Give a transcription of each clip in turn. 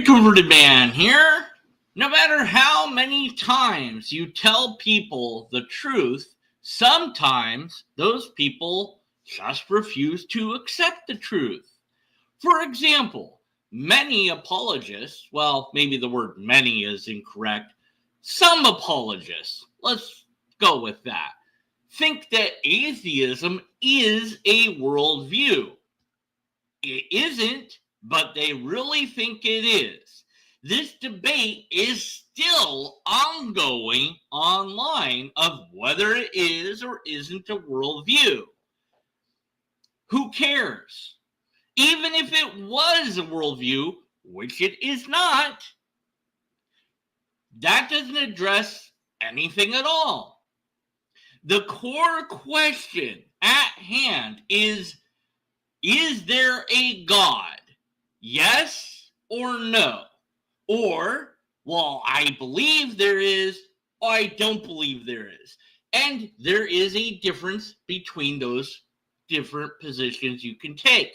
Converted Man here. No matter how many times you tell people the truth, sometimes those people just refuse to accept the truth. For example, many apologists, well, maybe the word many is incorrect, some apologists, let's go with that, think that atheism is a worldview. It isn't, but they really think it is. This debate is still ongoing online of whether it is or isn't a worldview. Who cares? Even if it was a worldview, which it is not, that doesn't address anything at all. The core question at hand is there a God? Yes or no? Or, well, I believe there is, or I don't believe there is. And there is a difference between those different positions you can take.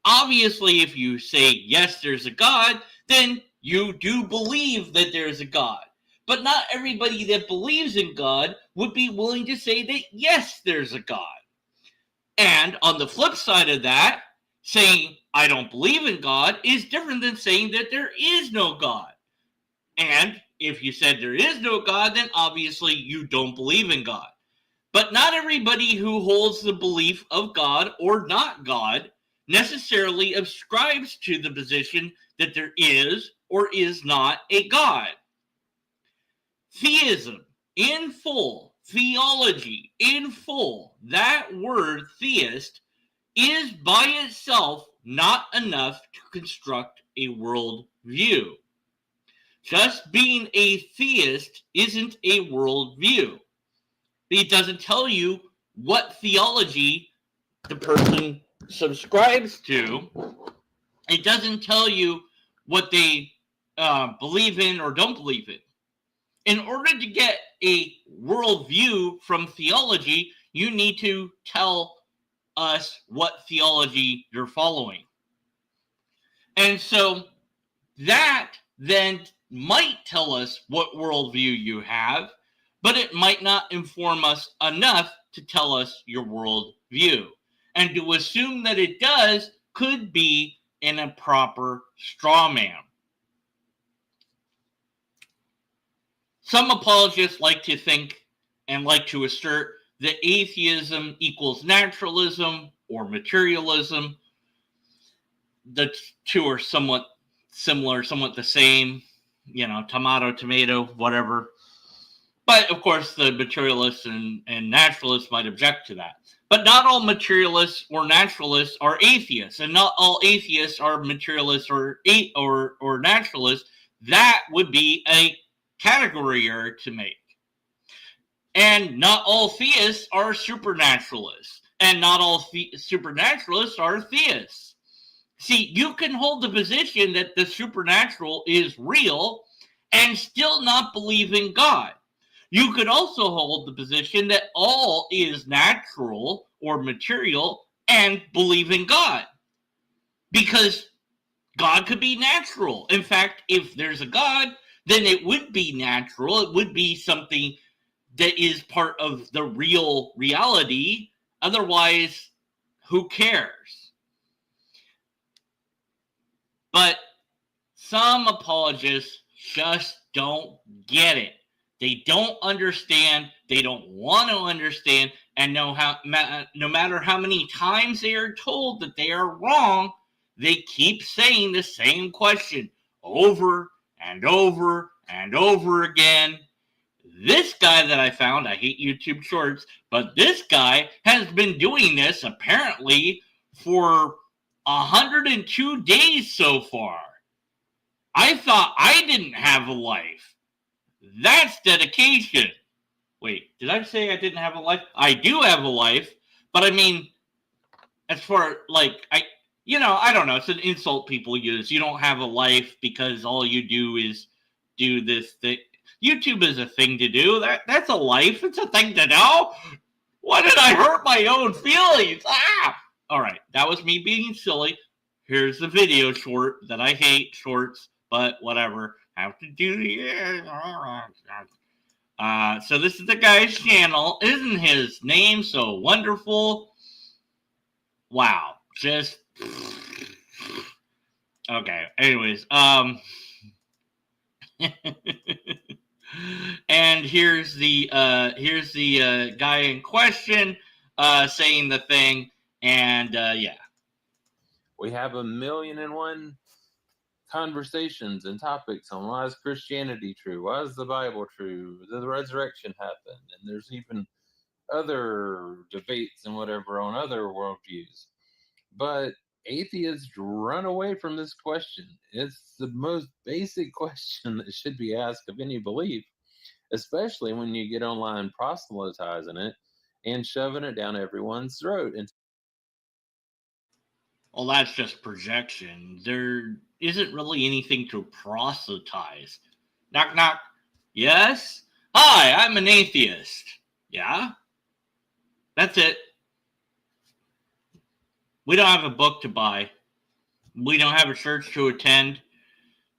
Obviously, if you say, yes, there's a God, then you do believe that there's a God. But not everybody that believes in God would be willing to say that, yes, there's a God. And on the flip side of that, saying, I don't believe in God is different than saying that there is no God. And if you said there is no God, then obviously you don't believe in God. But not everybody who holds the belief of God or not God necessarily ascribes to the position that there is or is not a God. Theism in full, theology in full, that word theist is by itself not enough to construct a worldview. Just being a theist isn't a worldview. It doesn't tell you what theology the person subscribes to. It doesn't tell you what they believe in or don't believe in. In order to get a worldview from theology, you need to tell us what theology you're following. And so that then might tell us what worldview you have, but it might not inform us enough to tell us your worldview. And to assume that it does could be an improper straw man. Some apologists like to think and like to assert that atheism equals naturalism or materialism. The two are somewhat similar, somewhat the same, tomato, tomato, whatever. But of course, the materialists and naturalists might object to that. But not all materialists or naturalists are atheists, and not all atheists are materialists or naturalists. That would be a category error to make. And not all theists are supernaturalists, and not all supernaturalists are theists. See, you can hold the position that the supernatural is real and still not believe in God. You could also hold the position that all is natural or material and believe in God. Because God could be natural. In fact, if there's a God, then it would be natural. It would be something that is part of the real reality. Otherwise, who cares? But some apologists just don't get it. They don't understand. They don't want to understand. And no matter how many times they are told that they are wrong, they keep saying the same question over and over and over again. This guy that I found, I hate YouTube Shorts, but this guy has been doing this apparently for 102 days so far. I thought I didn't have a life. That's dedication. Wait, did I say I didn't have a life? I do have a life, but I mean, as far I don't know. It's an insult people use. You don't have a life because all you do is do this thing. YouTube is a thing to do. That's a life. It's a thing to do. Why did I hurt my own feelings? All right, that was me being silly. Here's the video short that I hate shorts. but whatever. Have to do the. So this is the guy's channel. Isn't his name so wonderful? Wow. Just. Okay. Anyways, and here's the guy in question saying the thing, and yeah. We have 1,000,001 conversations and topics on why is Christianity true? Why is the Bible true? Did the resurrection happen? And there's even other debates and whatever on other worldviews. But atheists run away from this question. It's the most basic question that should be asked of any belief, especially when you get online proselytizing it and shoving it down everyone's throat. And Well, that's just projection. There isn't really anything to proselytize. Knock, knock. Yes? Hi, I'm an atheist. Yeah? That's it. We don't have a book to buy. We don't have a church to attend.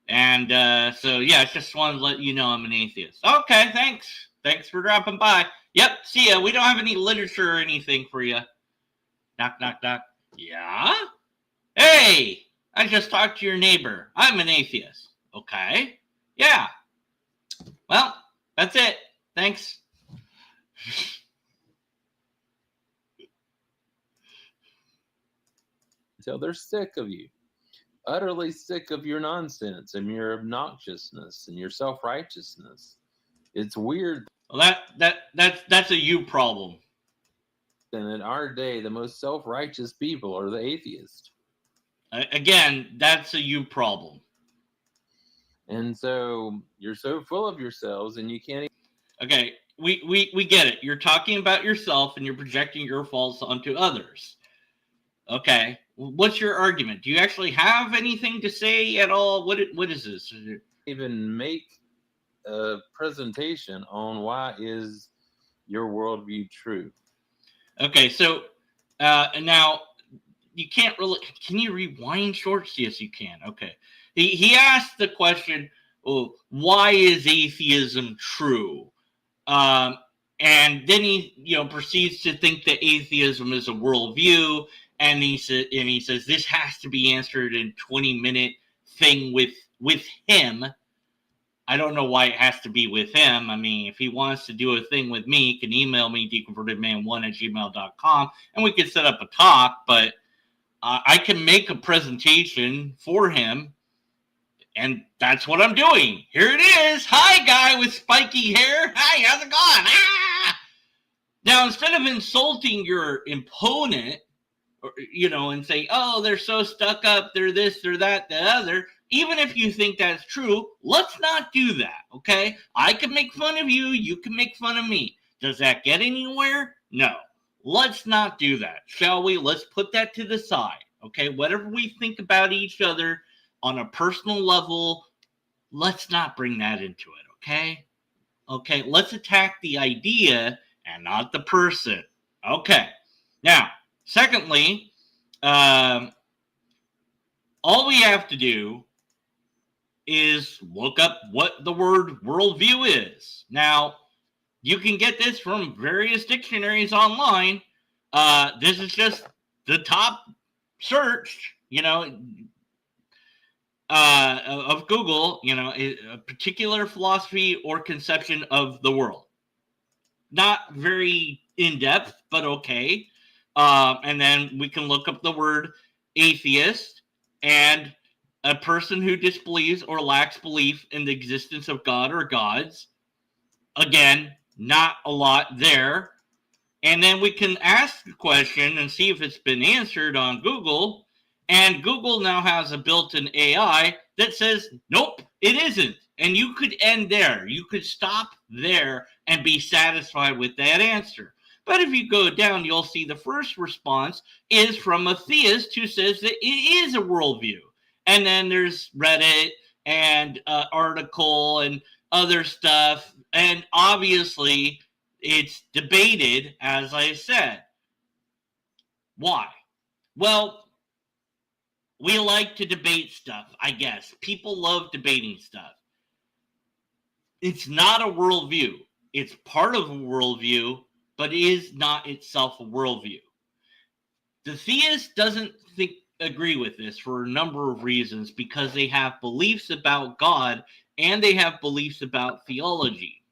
And so, yeah, I just wanted to let you know I'm an atheist. Okay, thanks. Thanks for dropping by. Yep, see ya. We don't have any literature or anything for you. Knock, knock, knock. Yeah? Hey, I just talked to your neighbor. I'm an atheist. Okay. Yeah. Well, that's it. Thanks. until they're sick of you, utterly sick of your nonsense and your obnoxiousness and your self-righteousness. It's weird. Well, that's a you problem. And in our day, the most self-righteous people are the atheists. Again, that's a you problem. And so you're so full of yourselves and you can't. Okay, we get it. You're talking about yourself and you're projecting your faults onto others. Okay, what's your argument? Do you actually have anything to say at all? What is this? Even make a presentation on why is your worldview true. Okay, so now you can't really. Can you rewind shorts? Yes, you can. Okay, he asked the question, oh, why is atheism true? And then he proceeds to think that atheism is a worldview, and he says this has to be answered in 20-minute thing with him. I don't know why it has to be with him. I mean, if he wants to do a thing with me, he can email me, deconvertedman1@gmail.com, and we can set up a talk, but I can make a presentation for him, and that's what I'm doing. Here it is. Hi, guy with spiky hair. Hi, how's it going? Ah! Now, instead of insulting your opponent, and say, oh, they're so stuck up, they're this, they're that, the other, even if you think that's true, let's not do that, okay? I can make fun of you, you can make fun of me. Does that get anywhere? No. Let's not do that, shall we? Let's put that to the side, okay? Whatever we think about each other on a personal level, let's not bring that into it, okay? Okay, let's attack the idea and not the person. Okay. Now, secondly, all we have to do is look up what the word worldview is. Now, you can get this from various dictionaries online. This is just the top search, of Google, a particular philosophy or conception of the world. Not very in-depth, but okay. And then we can look up the word atheist, and a person who disbelieves or lacks belief in the existence of God or gods. Again, not a lot there. And then we can ask the question and see if it's been answered on Google. And Google now has a built-in AI that says, nope, it isn't. And you could end there. You could stop there and be satisfied with that answer. But if you go down, you'll see the first response is from a theist who says that it is a worldview. And then there's Reddit and article and other stuff. And obviously, it's debated, as I said. Why? Well, We like to debate stuff, I guess. People love debating stuff. It's not a worldview. It's part of a worldview, but it is not itself a worldview. The theist doesn't agree with this for a number of reasons, because they have beliefs about God and they have beliefs about theology.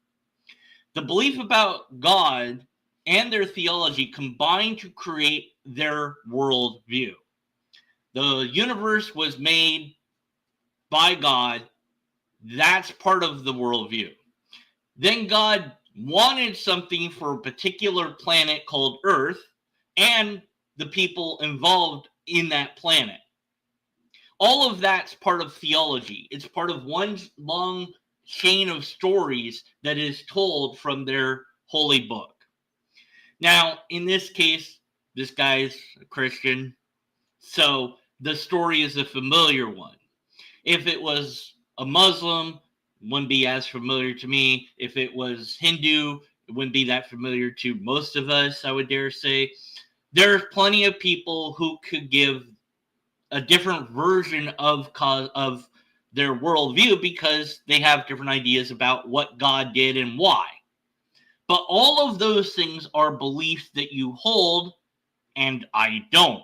The belief about God and their theology combine to create their worldview. The universe was made by God. That's part of the worldview. Then God wanted something for a particular planet called Earth and the people involved in that planet. All of that's part of theology. It's part of one long chain of stories that is told from their holy book. Now, in this case, this guy's a Christian, so the story is a familiar one. If it was a Muslim, it wouldn't be as familiar to me. If it was Hindu, it wouldn't be that familiar to most of us, I would dare say. There's plenty of people who could give a different version of their worldview because they have different ideas about what God did and why. But all of those things are beliefs that you hold, and I don't.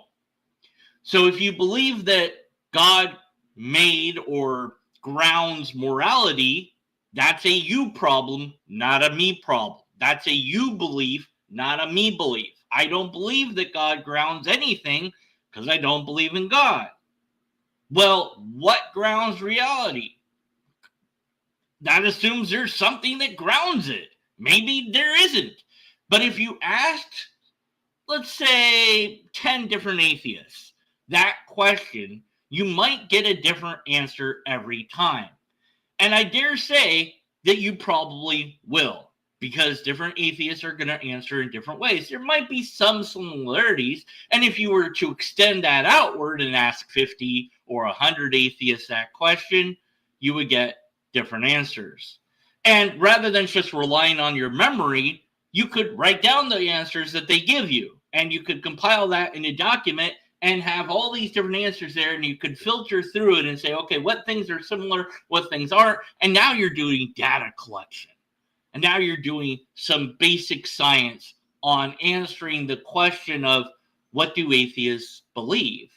So if you believe that God made or grounds morality, that's a you problem, not a me problem. That's a you belief, not a me belief. I don't believe that God grounds anything because I don't believe in God. Well, what grounds reality? That assumes there's something that grounds it. Maybe there isn't. But if you asked, let's say, 10 different atheists that question, you might get a different answer every time. And I dare say that you probably will, because different atheists are going to answer in different ways. There might be some similarities, and if you were to extend that outward and ask 50 or 100 atheists that question, you would get different answers. And rather than just relying on your memory, you could write down the answers that they give you, and you could compile that in a document and have all these different answers there, and you could filter through it and say, okay, what things are similar, what things aren't, and now you're doing data collection. And now you're doing some basic science on answering the question of what do atheists believe?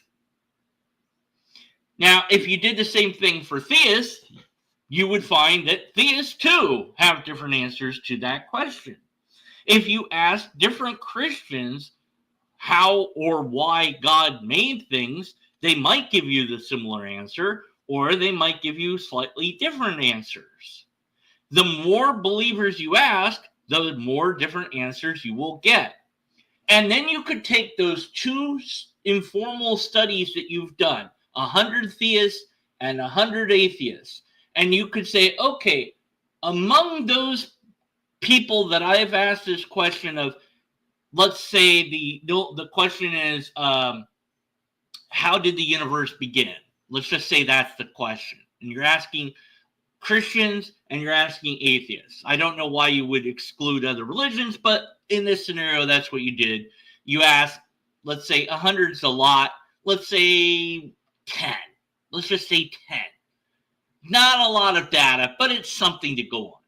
Now, if you did the same thing for theists, you would find that theists too have different answers to that question. If you ask different Christians how or why God made things, they might give you the similar answer, or they might give you slightly different answers. The more believers you ask, the more different answers you will get. And then you could take those two informal studies that you've done, 100 theists and 100 atheists, and you could say, okay, among those people that I've asked this question of, let's say the question is, how did the universe begin? Let's just say that's the question. And you're asking Christians and you're asking atheists. I don't know why you would exclude other religions, but in this scenario, that's what you did. You asked, let's say 100's a lot. Let's say 10. Let's just say 10. Not a lot of data, but it's something to go on.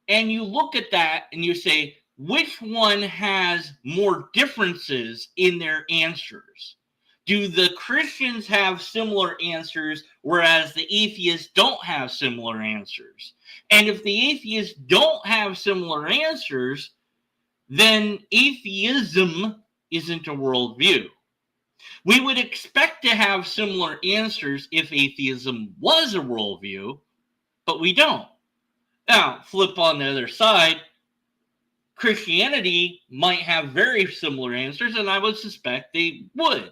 And you look at that and you say, which one has more differences in their answers? Do the Christians have similar answers, whereas the atheists don't have similar answers? And if the atheists don't have similar answers, then atheism isn't a worldview. We would expect to have similar answers if atheism was a worldview, but we don't. Now, flip on the other side, Christianity might have very similar answers, and I would suspect they would.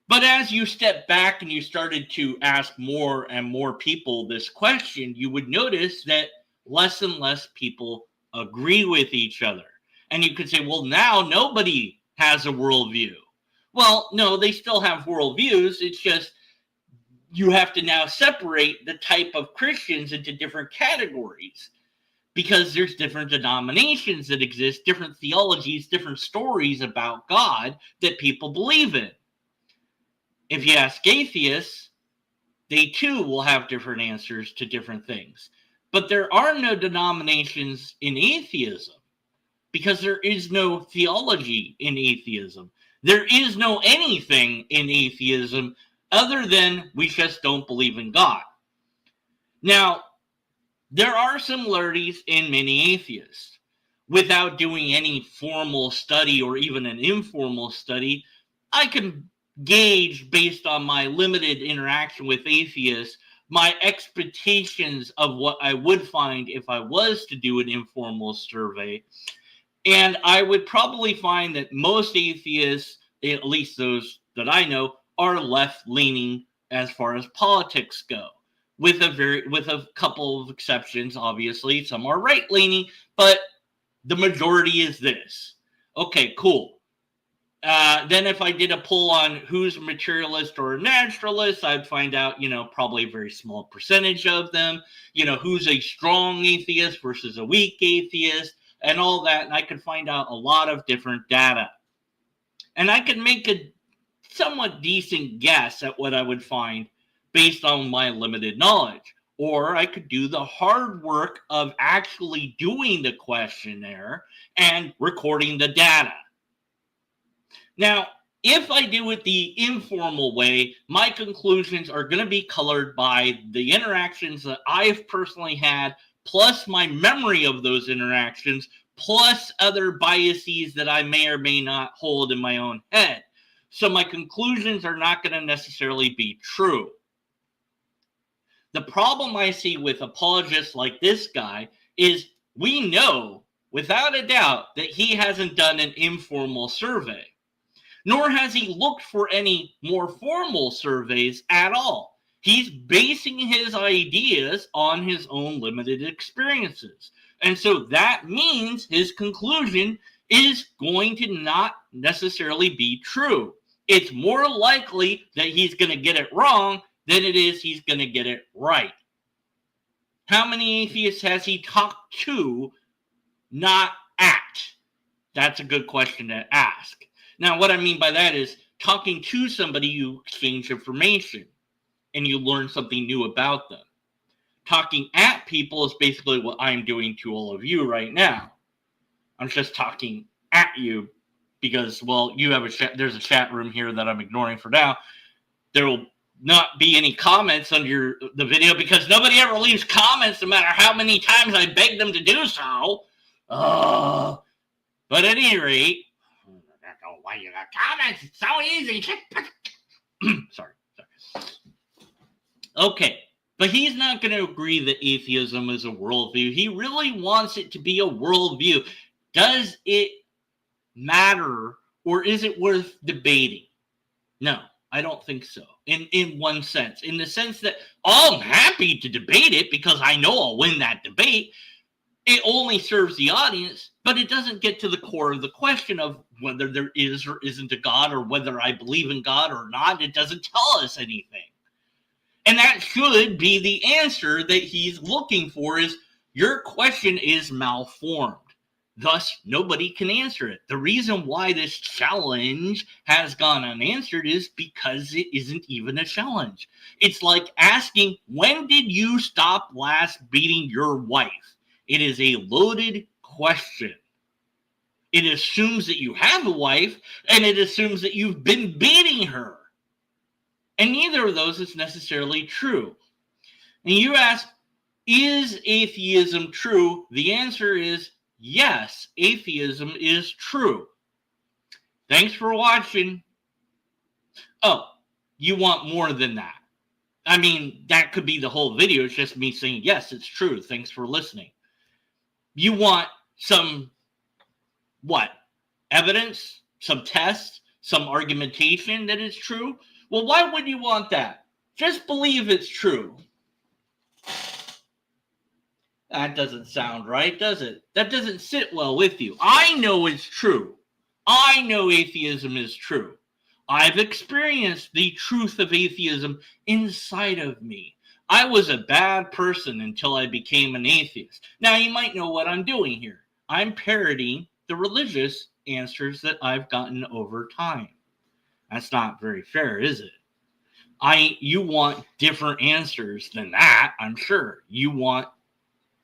But as you step back and you started to ask more and more people this question, you would notice that less and less people agree with each other. And you could say, well, now nobody has a worldview. Well, no, they still have worldviews. It's just you have to now separate the type of Christians into different categories, because there's different denominations that exist, different theologies, different stories about God that people believe in. If you ask atheists, they too will have different answers to different things. But there are no denominations in atheism because there is no theology in atheism. There is no anything in atheism other than we just don't believe in God. Now, there are similarities in many atheists. Without doing any formal study or even an informal study, I can gauge based on my limited interaction with atheists my expectations of what I would find if I was to do an informal survey. And I would probably find that most atheists, at least those that I know, are left leaning as far as politics go. With a couple of exceptions, obviously. Some are right leaning, but the majority is this. Okay, cool. Then if I did a poll on who's a materialist or a naturalist, I'd find out, probably a very small percentage of them, who's a strong atheist versus a weak atheist and all that. And I could find out a lot of different data. And I could make a somewhat decent guess at what I would find based on my limited knowledge. Or I could do the hard work of actually doing the questionnaire and recording the data. Now, if I do it the informal way, my conclusions are going to be colored by the interactions that I've personally had, plus my memory of those interactions, plus other biases that I may or may not hold in my own head. So my conclusions are not going to necessarily be true. The problem I see with apologists like this guy is we know without a doubt that he hasn't done an informal survey, nor has he looked for any more formal surveys at all. He's basing his ideas on his own limited experiences. And so that means his conclusion is going to not necessarily be true. It's more likely that he's going to get it wrong than it is he's going to get it right. How many atheists has he talked to, not at? That's a good question to ask. Now, what I mean by that is talking to somebody, you exchange information and you learn something new about them. Talking at people is basically what I'm doing to all of you right now. I'm just talking at you because, well, you have there's a chat room here that I'm ignoring for now. There will not be any comments under the video because nobody ever leaves comments no matter how many times I beg them to do so. But at any rate, why you got comments? It's so easy. Sorry. Okay, but he's not going to agree that atheism is a worldview. He really wants it to be a worldview. Does it matter, or is it worth debating? No, I don't think so. In one sense, in the sense that I'm happy to debate it because I know I'll win that debate. It only serves the audience, but it doesn't get to the core of the question of whether there is or isn't a God or whether I believe in God or not. It doesn't tell us anything. And that should be the answer that he's looking for is your question is malformed. Thus, nobody can answer it. The reason why this challenge has gone unanswered is because it isn't even a challenge. It's like asking, when did you stop last beating your wife? It is a loaded question. It assumes that you have a wife, and it assumes that you've been beating her. And neither of those is necessarily true. And you ask, is atheism true? The answer is yes, atheism is true. Thanks for watching. Oh, you want more than that. I mean, that could be the whole video. It's just me saying, yes, it's true. Thanks for listening. You want some, what? Evidence? Some tests? Some argumentation that it's true? Well, why would you want that? Just believe it's true. That doesn't sound right, does it? That doesn't sit well with you. I know it's true. I know atheism is true. I've experienced the truth of atheism inside of me. I was a bad person until I became an atheist. Now, you might know what I'm doing here. I'm parodying the religious answers that I've gotten over time. That's not very fair, is it? You want different answers than that, I'm sure. You want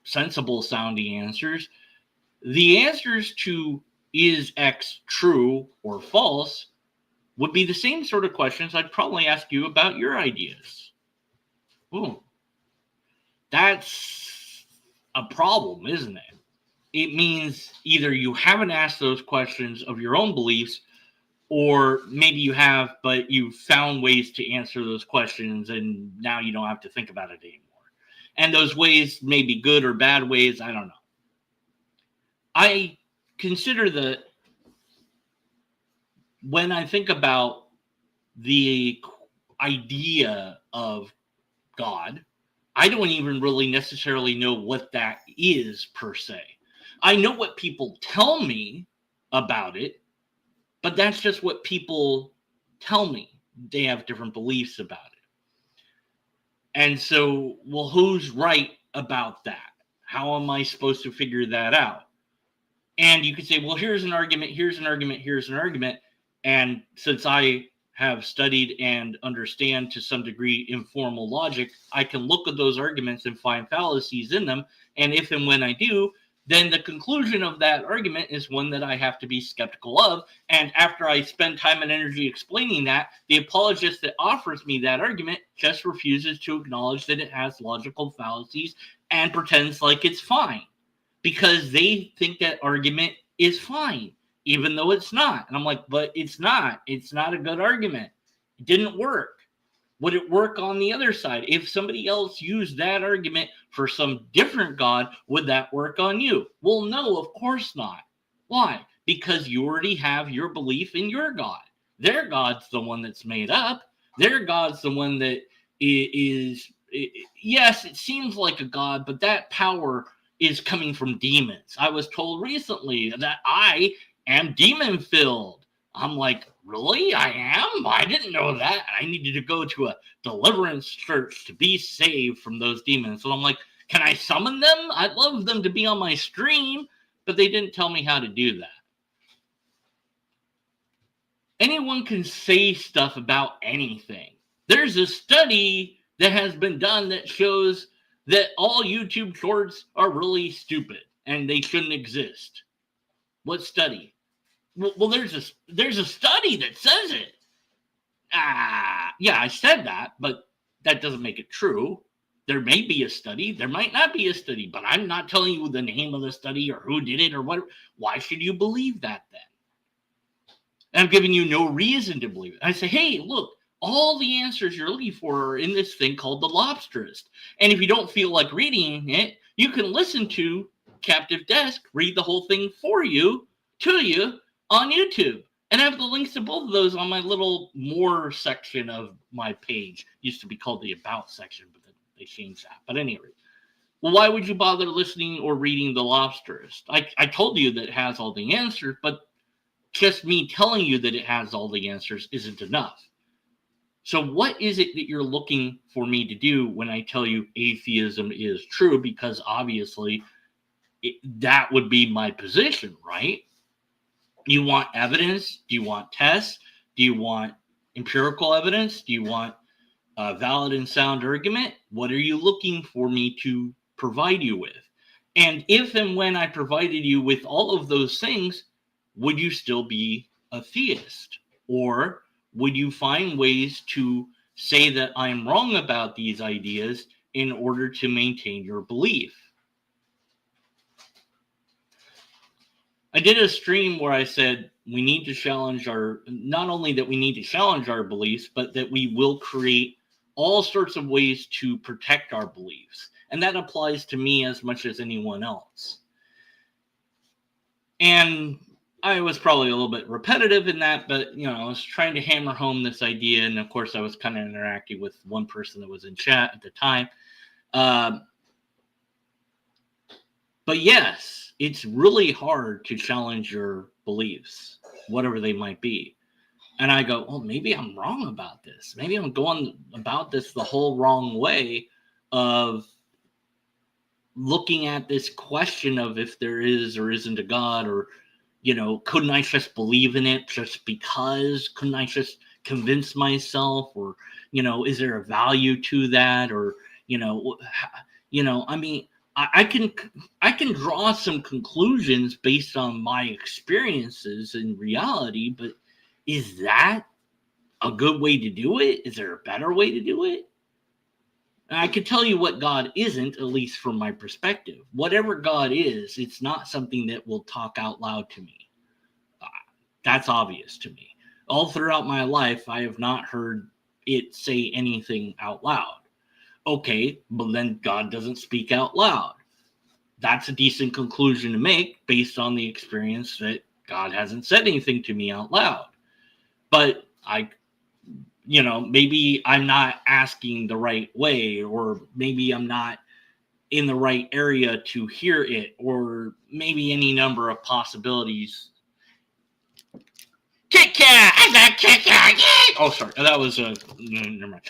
sensible sounding answers. The answers to is X true or false would be the same sort of questions I'd probably ask you about your ideas. Ooh, that's a problem, isn't it? It means either you haven't asked those questions of your own beliefs, or maybe you have, but you've found ways to answer those questions and now you don't have to think about it anymore. And those ways may be good or bad ways, I don't know. I consider that when I think about the idea of God, I don't even really necessarily know what that is per se. I know what people tell me about it, but that's just what people tell me. They have different beliefs about it. And so, well, who's right about that? How am I supposed to figure that out? And you could say, well, here's an argument, here's an argument, here's an argument. And since I have studied and understand to some degree informal logic, I can look at those arguments and find fallacies in them. And if and when I do, then the conclusion of that argument is one that I have to be skeptical of. And after I spend time and energy explaining that, the apologist that offers me that argument just refuses to acknowledge that it has logical fallacies and pretends like it's fine, because they think that argument is fine, even though it's not. And I'm like, but it's not. It's not a good argument. It didn't work. Would it work on the other side? If somebody else used that argument for some different God, would that work on you? Well, no, of course not. Why? Because you already have your belief in your God. Their God's the one that's made up. Their God's the one that is, yes, it seems like a God, but that power is coming from demons. I was told recently that I am demon filled. I'm like, really? I am? I didn't know that. I needed to go to a deliverance church to be saved from those demons. So I'm like, can I summon them? I'd love them to be on my stream, but they didn't tell me how to do that. Anyone can say stuff about anything. There's a study that has been done that shows that all YouTube shorts are really stupid and they shouldn't exist. What study? Well, there's a study that says it. Yeah, I said that, but that doesn't make it true. There may be a study, there might not be a study, but I'm not telling you the name of the study or who did it or what. Why should you believe that then? And I'm giving you no reason to believe it. I say, hey, look, all the answers you're looking for are in this thing called The Lobsterist. And if you don't feel like reading it, you can listen to Captive Desk read the whole thing for you, to you, on YouTube. And I have the links to both of those on my little more section of my page. It used to be called the About section, but they changed that. But anyway, well, why would you bother listening or reading The Lobsterist? I told you that it has all the answers, but just me telling you that it has all the answers isn't enough. So what is it that you're looking for me to do when I tell you atheism is true? Because obviously that would be my position, right? You want evidence? Do you want tests? Do you want empirical evidence? Do you want a valid and sound argument? What are you looking for me to provide you with? And if and when I provided you with all of those things, would you still be a theist? Or would you find ways to say that I'm wrong about these ideas in order to maintain your belief? I did a stream where I said we need to challenge not only that we need to challenge our beliefs, but that we will create all sorts of ways to protect our beliefs. And that applies to me as much as anyone else. And I was probably a little bit repetitive in that, but I was trying to hammer home this idea. And of course, I was kind of interacting with one person that was in chat at the time. But yes, it's really hard to challenge your beliefs, whatever they might be. And I go, oh, maybe I'm wrong about this. Maybe I'm going about this the whole wrong way of looking at this question of if there is or isn't a God, or, couldn't I just believe in it just because? Couldn't I just convince myself, or, is there a value to that? Or, I mean, I can draw some conclusions based on my experiences in reality, but is that a good way to do it? Is there a better way to do it? I can tell you what God isn't, at least from my perspective. Whatever God is, it's not something that will talk out loud to me. That's obvious to me. All throughout my life, I have not heard it say anything out loud. Okay, but then God doesn't speak out loud. That's a decent conclusion to make based on the experience that God hasn't said anything to me out loud. But maybe I'm not asking the right way, or maybe I'm not in the right area to hear it, or maybe any number of possibilities. Kit Kat! I got Kit Kat! Yay! Oh, sorry. That was never mind.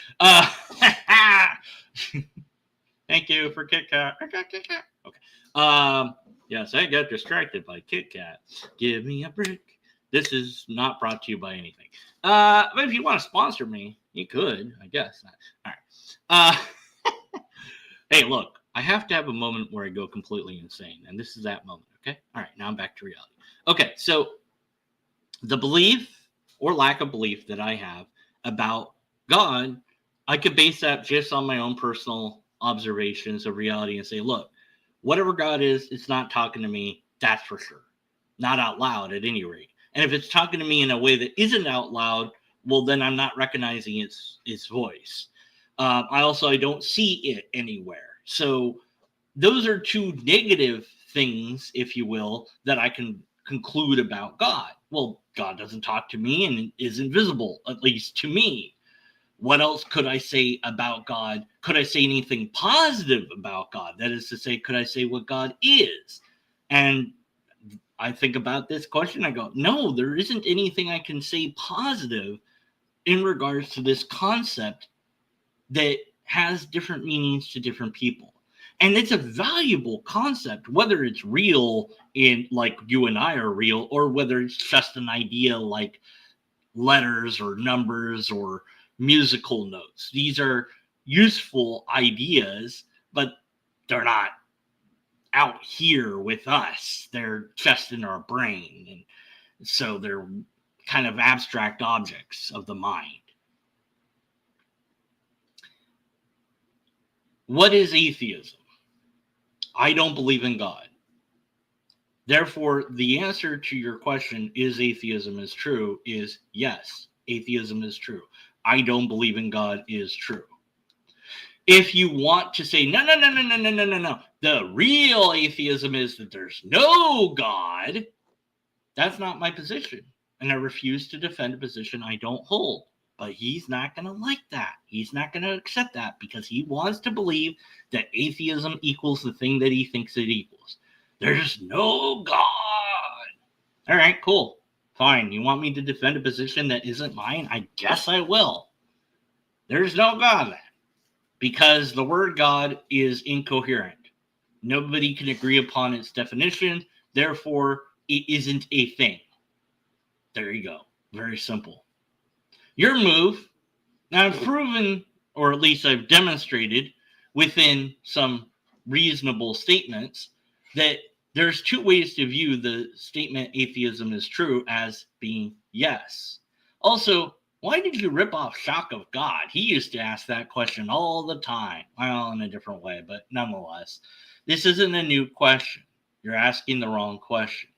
Thank you for Kit Kat. I got Kit Kat. Okay. Yes, I got distracted by Kit Kat. Give me a break. This is not brought to you by anything. But if you want to sponsor me, you could, I guess. All right. Hey, look, I have to have a moment where I go completely insane, and this is that moment, okay? All right, now I'm back to reality. Okay, so the belief or lack of belief that I have about God, I could base that just on my own personal observations of reality and say, look, whatever God is, it's not talking to me, that's for sure. Not out loud, at any rate. And if it's talking to me in a way that isn't out loud, well, then I'm not recognizing its voice. I don't see it anywhere. So those are two negative things, if you will, that I can conclude about God. Well, God doesn't talk to me and is invisible, at least to me. What else could I say about God? Could I say anything positive about God? That is to say, could I say what God is? And I think about this question. I go, no, there isn't anything I can say positive in regards to this concept that has different meanings to different people. And it's a valuable concept, whether it's real in like you and I are real, or whether it's just an idea like letters or numbers or musical notes. These are useful ideas, but they're not out here with us. They're just in our brain. And so they're kind of abstract objects of the mind. What is atheism? I don't believe in God. Therefore, the answer to your question, is atheism is true, is yes, atheism is true. I don't believe in God is true. If you want to say, no, the real atheism is that there's no God, that's not my position. And I refuse to defend a position I don't hold. But he's not going to like that. He's not going to accept that because he wants to believe that atheism equals the thing that he thinks it equals. There's no God. All right, cool. Fine. You want me to defend a position that isn't mine? I guess I will. There's no God then. Because the word God is incoherent. Nobody can agree upon its definition. Therefore, it isn't a thing. There you go. Very simple. Your move, now I've proven, or at least I've demonstrated within some reasonable statements, that there's two ways to view the statement atheism is true as being yes. Also, why did you rip off Shock of God? He used to ask that question all the time. Well, in a different way, but nonetheless, this isn't a new question. You're asking the wrong question.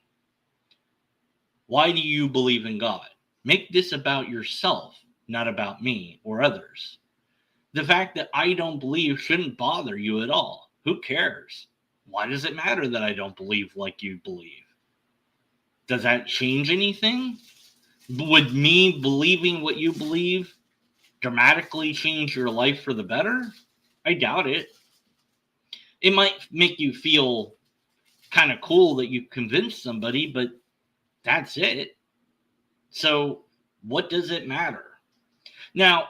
Why do you believe in God? Make this about yourself, not about me or others. The fact that I don't believe shouldn't bother you at all. Who cares? Why does it matter that I don't believe like you believe? Does that change anything? Would me believing what you believe dramatically change your life for the better? I doubt it. It might make you feel kind of cool that you convinced somebody, but that's it. So what does it matter? Now,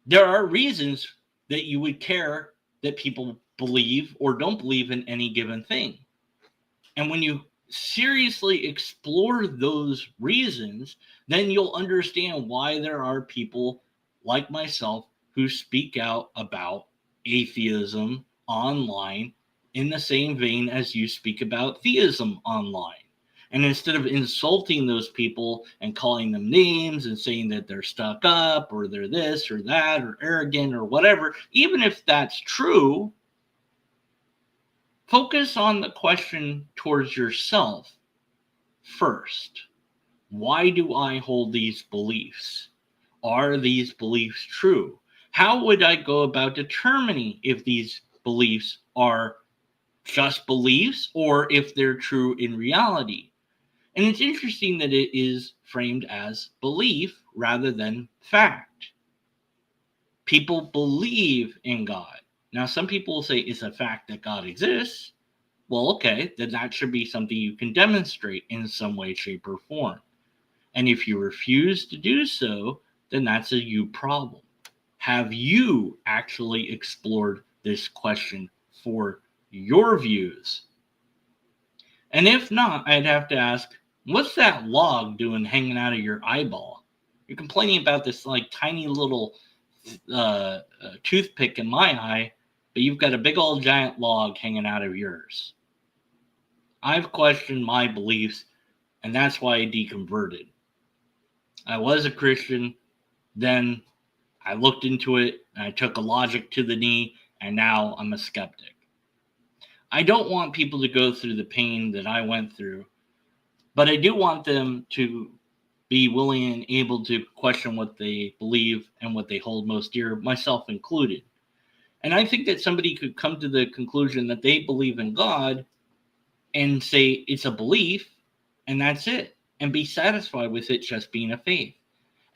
there are reasons that you would care that people believe or don't believe in any given thing. And when you seriously explore those reasons, then you'll understand why there are people like myself who speak out about atheism online in the same vein as you speak about theism online. And instead of insulting those people and calling them names and saying that they're stuck up or they're this or that or arrogant or whatever, even if that's true, focus on the question towards yourself first. Why do I hold these beliefs? Are these beliefs true? How would I go about determining if these beliefs are just beliefs or if they're true in reality? And it's interesting that it is framed as belief rather than fact. People believe in God. Now, some people will say it's a fact that God exists. Well, okay, then that should be something you can demonstrate in some way, shape, or form. And if you refuse to do so, then that's a you problem. Have you actually explored this question for your views? And if not, I'd have to ask, what's that log doing hanging out of your eyeball? You're complaining about this like tiny little toothpick in my eye, but you've got a big old giant log hanging out of yours. I've questioned my beliefs, and that's why I deconverted. I was a Christian, then I looked into it, and I took a logic to the knee, and now I'm a skeptic. I don't want people to go through the pain that I went through, but I do want them to be willing and able to question what they believe and what they hold most dear, myself included. And I think that somebody could come to the conclusion that they believe in God and say it's a belief and that's it, and be satisfied with it just being a faith.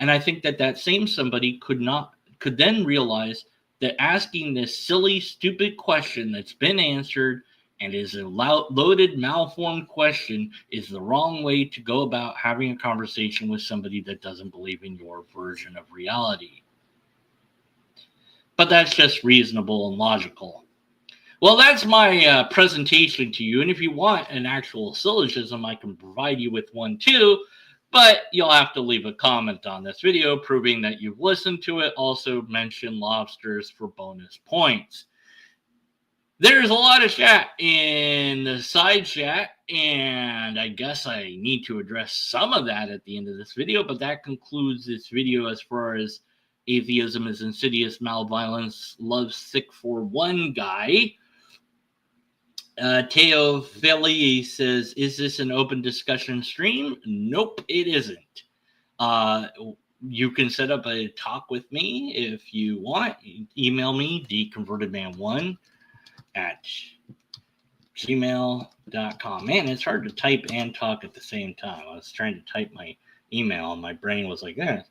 And I think that that same somebody could then realize that asking this silly, stupid question that's been answered and is a loaded, malformed question is the wrong way to go about having a conversation with somebody that doesn't believe in your version of reality. But that's just reasonable and logical. Well, that's my presentation to you. And if you want an actual syllogism, I can provide you with one too. But you'll have to leave a comment on this video proving that you've listened to it. Also mention lobsters for bonus points. There's a lot of chat in the side chat, and I guess I need to address some of that at the end of this video, but that concludes this video as far as Atheism is Insidious, Malevolence, Love Sick for One Guy. Teo Philly says, is this an open discussion stream? Nope, it isn't. You can set up a talk with me if you want. Email me, deconvertedman1 at gmail.com. Man, it's hard to type and talk at the same time. I was trying to type my email and my brain was like, eh.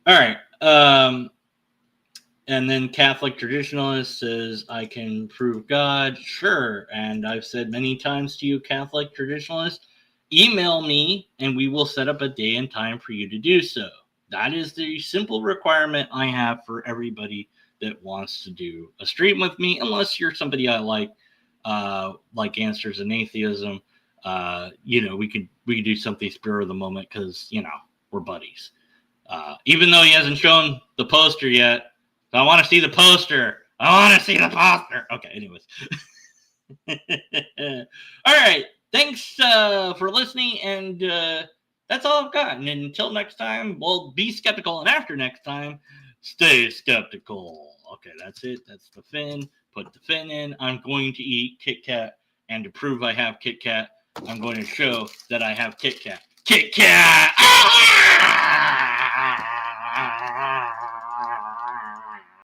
All right. And then Catholic Traditionalist says, I can prove God. Sure. And I've said many times to you, Catholic Traditionalist, email me and we will set up a day and time for you to do so. That is the simple requirement I have for everybody that wants to do a stream with me, unless you're somebody I like Answers in Atheism. We could do something spur of the moment because, we're buddies. Even though he hasn't shown the poster yet, I want to see the poster. Okay, anyways. All right. Thanks for listening. And that's all I've got. And until next time, well, be skeptical. And after next time, stay skeptical. Okay, that's it. That's the fin. Put the fin in. I'm going to eat Kit Kat. And to prove I have Kit Kat, I'm going to show that I have Kit Kat. Kit Kat! Ah!